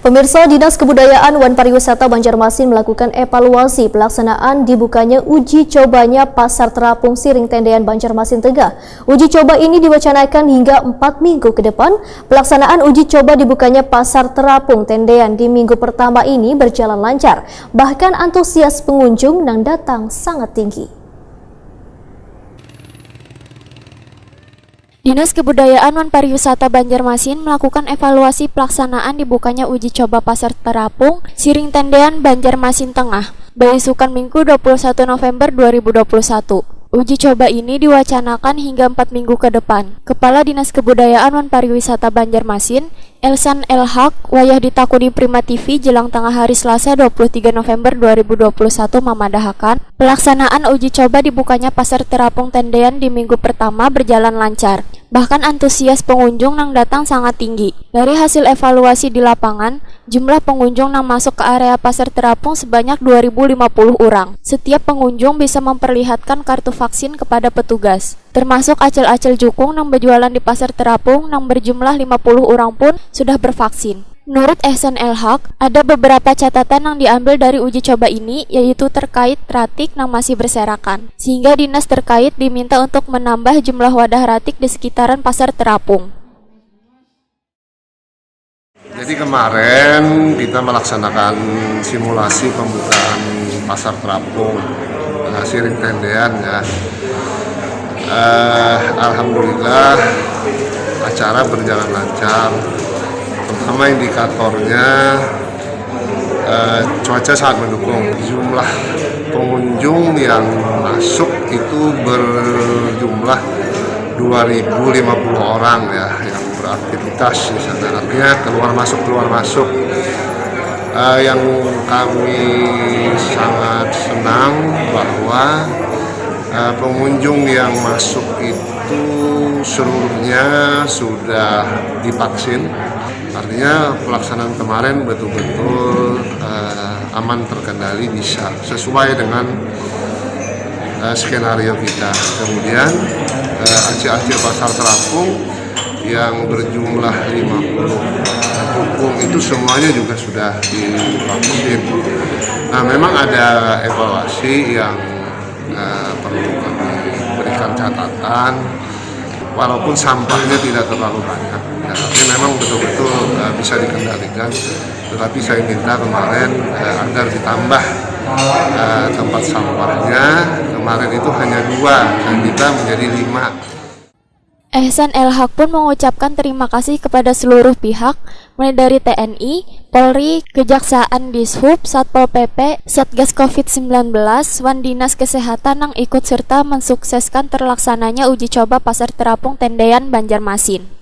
Pemirsa, Dinas Kebudayaan dan Pariwisata Banjarmasin melakukan evaluasi pelaksanaan dibukanya uji cobanya Pasar Terapung Siring Tendean Banjarmasin Tegah. Uji coba ini diwacanakan hingga 4 minggu ke depan. Pelaksanaan uji coba dibukanya Pasar Terapung Tendean di minggu pertama ini berjalan lancar. Bahkan antusias pengunjung yang datang sangat tinggi. Dinas Kebudayaan dan Pariwisata Banjarmasin melakukan evaluasi pelaksanaan dibukanya uji coba Pasar Terapung Siring Tendean Banjarmasin Tengah beisukan Minggu 21 November 2021. Uji coba ini diwacanakan hingga 4 minggu ke depan. Kepala Dinas Kebudayaan dan Pariwisata Banjarmasin, Elsan Elhak, wayah ditakuni Prima TV jelang tengah hari Selasa 23 November 2021 memadahakan pelaksanaan uji coba dibukanya Pasar Terapung Tendean di minggu pertama berjalan lancar. Bahkan antusias pengunjung yang datang sangat tinggi. Dari hasil evaluasi di lapangan, jumlah pengunjung yang masuk ke area Pasar Terapung sebanyak 2050 orang. Setiap pengunjung bisa memperlihatkan kartu vaksin kepada petugas. Termasuk acil-acil jukung yang berjualan di Pasar Terapung yang berjumlah 50 orang pun sudah bervaksin. Menurut Ehsan Elhak, ada beberapa catatan yang diambil dari uji coba ini, yaitu terkait ratik yang masih berserakan, sehingga dinas terkait diminta untuk menambah jumlah wadah ratik di sekitaran Pasar Terapung. Jadi kemarin kita melaksanakan simulasi pembukaan Pasar Terapung Siring Tendean ya. Alhamdulillah acara berjalan lancar. Pertama indikatornya cuaca sangat mendukung. Jumlah pengunjung yang masuk itu berjumlah 2050 orang ya yang beraktivitas di sana. Artinya keluar masuk. Yang kami sangat senang bahwa pengunjung yang masuk itu seluruhnya sudah divaksin. Artinya pelaksanaan kemarin betul-betul aman, terkendali, bisa sesuai dengan skenario kita. Kemudian acil-acil Pasar Terapung yang berjumlah 50 hukum itu semuanya juga sudah divaksin. Nah, memang ada evaluasi yang perlu kami berikan catatan, walaupun sampahnya tidak terlalu banyak. Ya, tapi memang betul-betul bisa dikendalikan. Tetapi saya minta kemarin agar ditambah tempat sampahnya. Kemarin itu hanya 2, dan kita menjadi 5. Ehsan Elhak pun mengucapkan terima kasih kepada seluruh pihak, mulai dari TNI, Polri, Kejaksaan Dishub, Satpol PP, Satgas COVID-19, Wan Dinas Kesehatan yang ikut serta mensukseskan terlaksananya uji coba Pasar Terapung Tendean Banjarmasin.